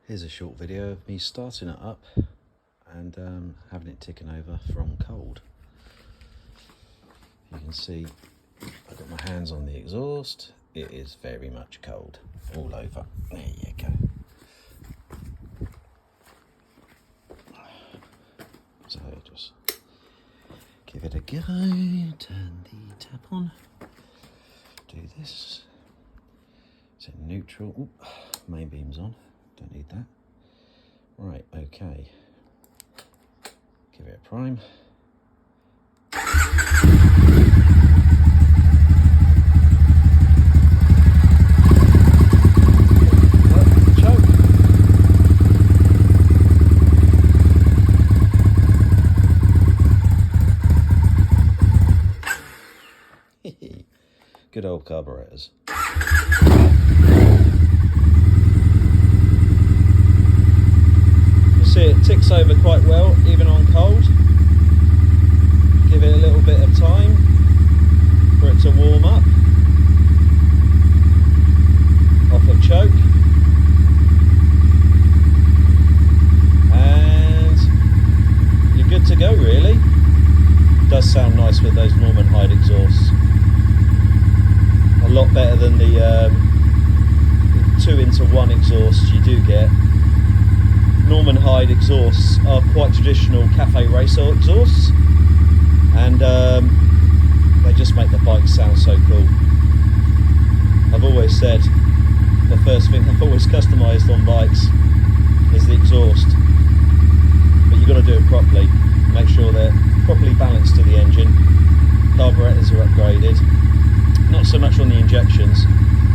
Here's a short video of me starting it up and having it ticking over from cold. You can see I've got my hands on the exhaust. It is very much cold all over. There you go. So just give it a go, turn the tap on, do this. Is it neutral? Ooh, main beam's on, don't need that. Right, okay. Give it a prime. Good old carburetors. You see it ticks over quite well, even on cold. Give it a little bit of time for it to warm up. Off of choke. And you're good to go, really. Does sound nice with those Norman Hyde exhausts. A lot better than the 2-into-1 exhausts you do get. Norman Hyde exhausts are quite traditional cafe racer exhausts, and they just make the bike sound so cool. I've always said the first thing I've always customised on bikes is the exhaust, but you've got to do it properly. Make sure they're properly balanced to the engine. Carburetors are upgraded. Not so much on the injections,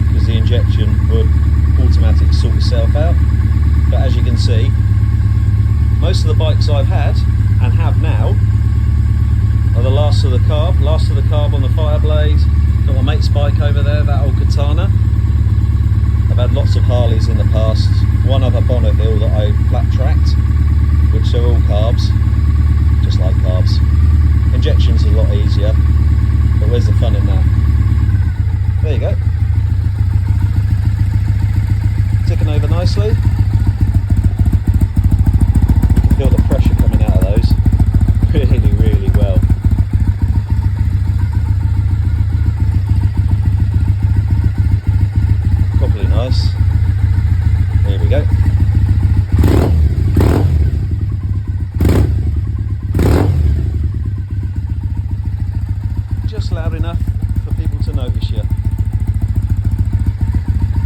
because the injection would automatically sort itself out. But as you can see, most of the bikes I've had and have now are the last of the carb on the Fireblade. Got my mate's bike over there, that old Katana. I've had lots of Harleys in the past. One other Bonneville that I flat tracked, which are all carbs, just like carbs. Injections are a lot easier, but where's the fun in that? There you go. Ticking over nicely. You can feel the pressure coming out of those really, really well. Probably nice. There we go. Just loud enough for people to notice you,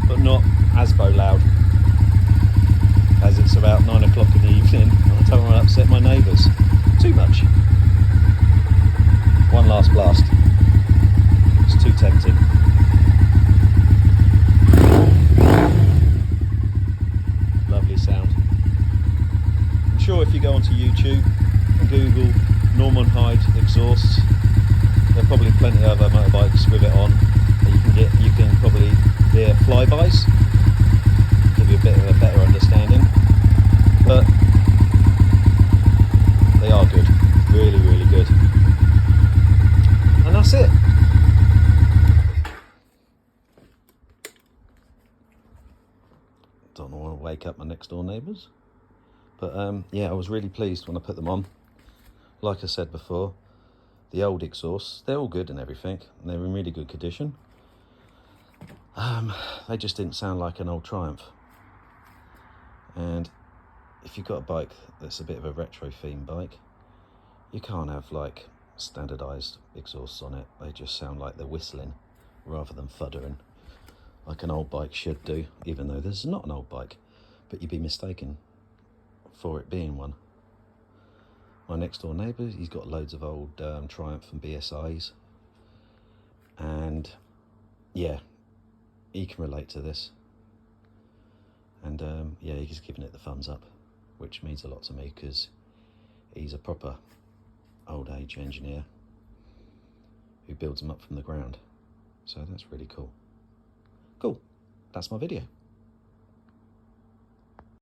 but not as loud, as it's about 9 o'clock in the evening and I don't want to upset my neighbours too much. One last blast. It's too tempting. Lovely sound. I'm sure if you go onto YouTube and Google Norman Hyde exhausts, there are probably plenty of other motorbikes with it on that you can probably hear flybys, give you a bit of a better understanding, but they are good, really, really good. And that's it. Don't want to wake up my next door neighbours, but yeah, I was really pleased when I put them on. Like I said before, the old exhausts, they're all good and everything, and they're in really good condition. They just didn't sound like an old Triumph. And if you've got a bike that's a bit of a retro themed bike, you can't have like standardised exhausts on it. They just sound like they're whistling rather than thuddering, like an old bike should do, even though this is not an old bike, but you'd be mistaken for it being one. My next door neighbour, he's got loads of old Triumph and BSIs, and yeah, he can relate to this, and yeah, he's giving it the thumbs up, which means a lot to me because he's a proper old age engineer who builds them up from the ground, so that's really cool. That's my video.